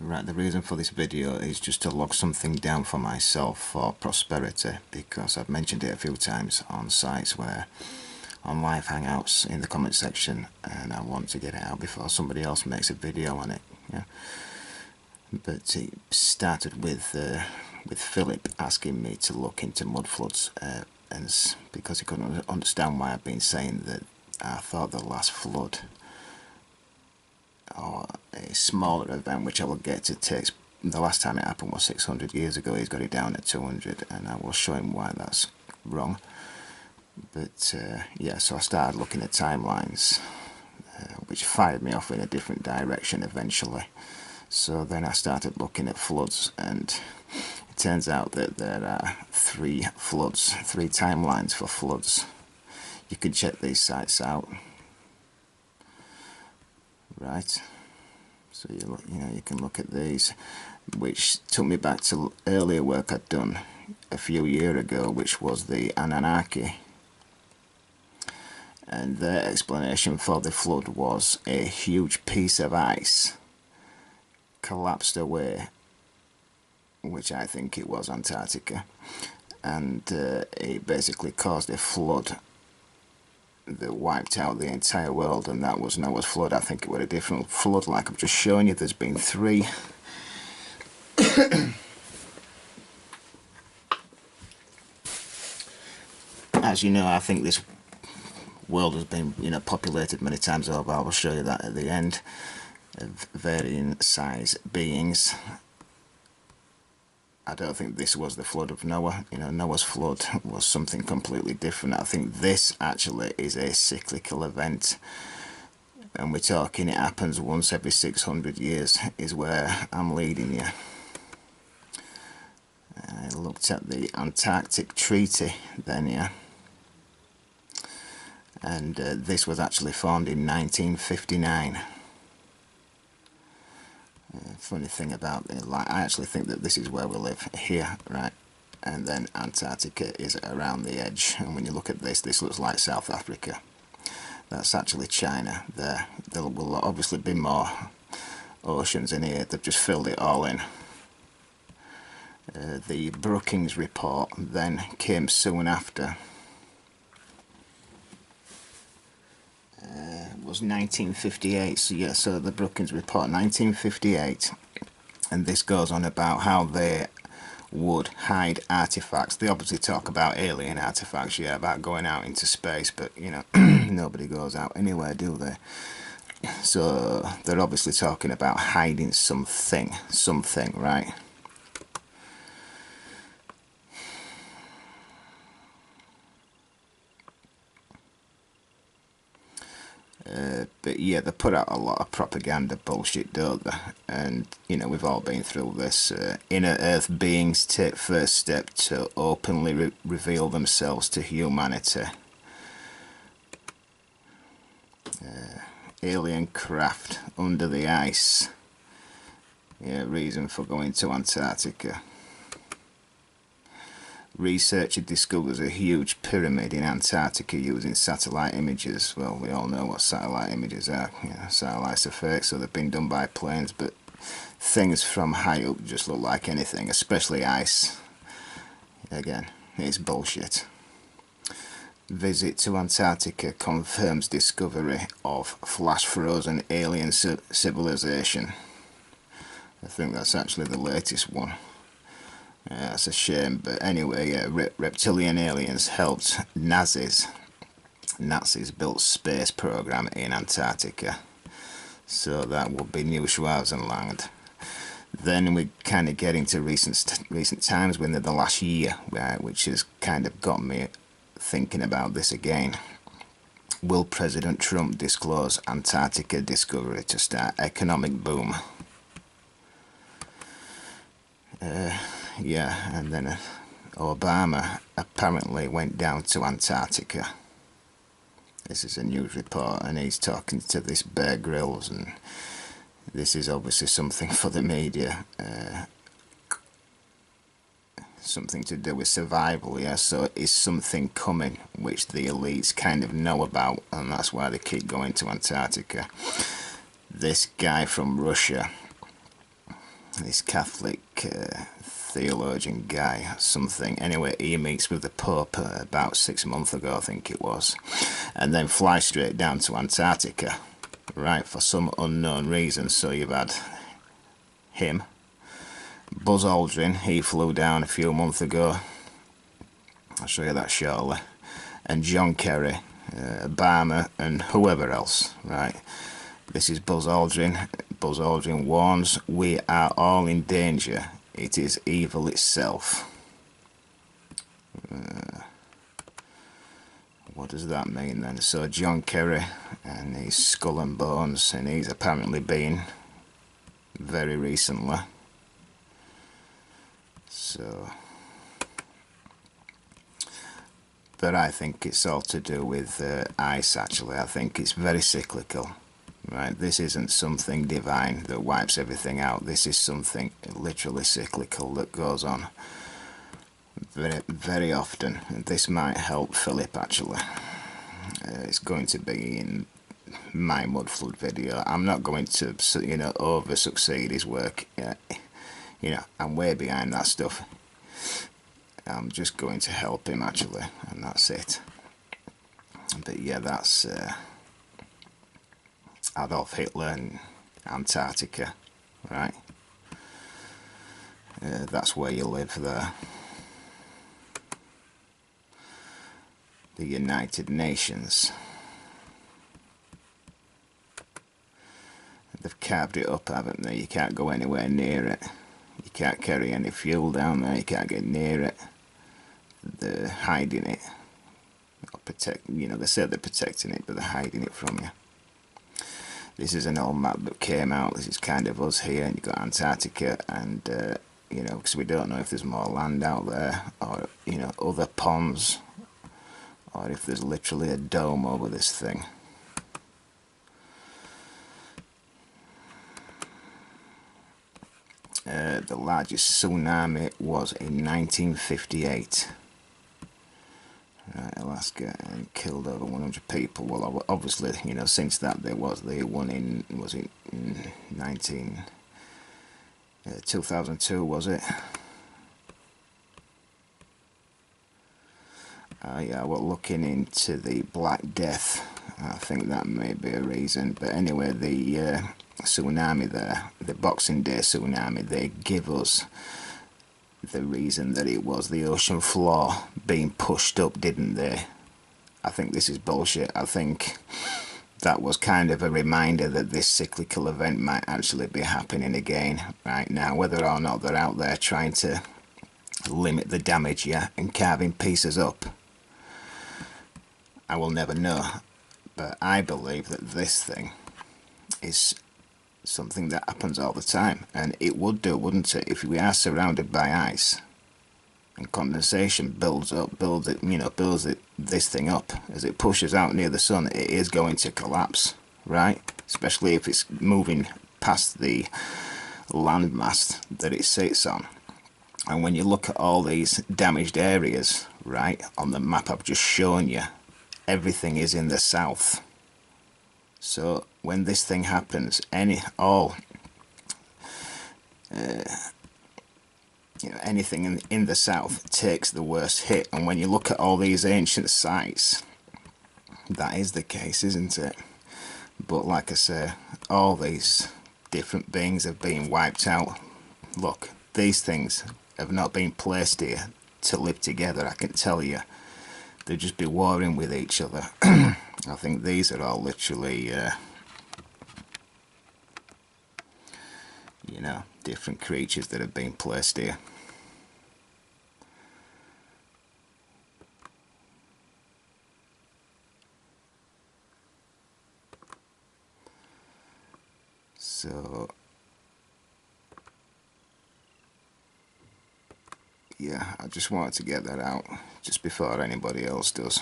Right, the reason for this video is just to log something down for myself for prosperity, because I've mentioned it a few times on sites where on live hangouts in the comment section, and I want to get it out before somebody else makes a video on it. Yeah. But it started with Philip asking me to look into mud floods, and because he couldn't understand why I've been saying that I thought the last flood, or a smaller event which I will get to, takes the last time it happened was 600 years ago. He's got it down at 200, and I will show him why that's wrong. But yeah, so I started looking at timelines, which fired me off in a different direction eventually. So then I started looking at floods, and it turns out that there are three timelines for floods. You can check these sites out. Right, so you can look at these, which took me back to earlier work I'd done a few years ago, which was the Anunnaki, and their explanation for the flood was a huge piece of ice collapsed away, which I think it was Antarctica, and it basically caused a flood that wiped out the entire world, and that was Noah's flood. I think it was a different flood, like I've just shown you. There's been three. As you know, I think this world has been, populated many times over. I will show you that at the end, of varying size beings. I don't think this was the flood of Noah. Noah's flood was something completely different. I think this actually is a cyclical event, and we're talking it happens once every 600 years is where I'm leading you. I looked at the Antarctic Treaty then, yeah, and this was actually formed in 1959. Funny thing about it, I actually think that this is where we live here, right? And then Antarctica is around the edge, and when you look at this looks like South Africa. That's actually China there. There will obviously be more oceans in here. They've just filled it all in. The Brookings report then came soon after. Was 1958, so yeah, so the Brookings report 1958, and this goes on about how they would hide artifacts. They obviously talk about alien artifacts, yeah, about going out into space, but nobody goes out anywhere, do they? So they're obviously talking about hiding something, right? But yeah, they put out a lot of propaganda bullshit, don't they? And we've all been through this. Inner Earth beings take first step to openly reveal themselves to humanity. Alien craft under the ice. Yeah, reason for going to Antarctica. Researcher discovers a huge pyramid in Antarctica using satellite images. Well, we all know what satellite images are. Satellites are fake, so they've been done by planes, but things from high up just look like anything, especially ice. Again, it's bullshit. Visit to Antarctica confirms discovery of flash frozen alien civilization. I think that's actually the latest one. Yeah, that's a shame, but anyway, yeah, reptilian aliens helped Nazis built space program in Antarctica, so that would be New Schwarzenland. Then we kind of get into recent times within the last year, right, which has kind of got me thinking about this again. Will President Trump disclose Antarctica discovery to start economic boom? Yeah, and then Obama apparently went down to Antarctica. This is a news report, and he's talking to this Bear Grylls, and this is obviously something for the media, something to do with survival, yeah, so is something coming which the elites kind of know about, and that's why they keep going to Antarctica. This guy from Russia this Catholic theologian guy, something. Anyway, he meets with the Pope about 6 months ago, I think it was, and then flies straight down to Antarctica, right, for some unknown reason. So you've had him, Buzz Aldrin, he flew down a few months ago. I'll show you that shortly. And John Kerry, Obama, and whoever else, right? This is Buzz Aldrin. Buzz Aldrin warns, we are all in danger. It is evil itself. What does that mean then? So John Kerry and his Skull and Bones, and he's apparently been very recently. So, but I think it's all to do with ice actually. I think it's very cyclical. Right, this isn't something divine that wipes everything out. This is something literally cyclical that goes on very, very often. And this might help Philip actually. It's going to be in my mud flood video. I'm not going to, you know, over succeed his work. You know, I'm way behind that stuff. I'm just going to help him actually, and that's it. But yeah, that's Adolf Hitler and Antarctica, right? That's where you live there. The United Nations. They've carved it up, haven't they? You can't go anywhere near it. You can't carry any fuel down there. You can't get near it. They're hiding it. You know, they say they're protecting it, but they're hiding it from you. This is an old map that came out. This is kind of us here, and you've got Antarctica, and you know, because we don't know if there's more land out there, or you know, other ponds, or if there's literally a dome over this thing. The largest tsunami was in 1958. Right, Alaska, and killed over 100 people. Well, obviously, you know, since that there was the one in, was it 2002, was it? Yeah, well, looking into the Black Death, I think that may be a reason. But anyway, the tsunami there, the Boxing Day tsunami, they give us the reason that it was the ocean floor being pushed up, didn't they? I think this is bullshit. I think that was kind of a reminder that this cyclical event might actually be happening again right now. Whether or not they're out there trying to limit the damage, yeah, and carving pieces up, I will never know. But I believe that this thing is something that happens all the time, and it would do, wouldn't it, if we are surrounded by ice and condensation builds this thing up. As it pushes out near the sun, it is going to collapse, right? Especially if it's moving past the landmass that it sits on. And when you look at all these damaged areas, right, on the map I've just shown you, everything is in the south. So when this thing happens, anything in the south takes the worst hit. And when you look at all these ancient sites, that is the case, isn't it? But like I say, all these different beings have been wiped out. Look, these things have not been placed here to live together, I can tell you. They'd just be warring with each other. I think these are all literally, you know, different creatures that have been placed here. So, yeah, I just wanted to get that out just before anybody else does.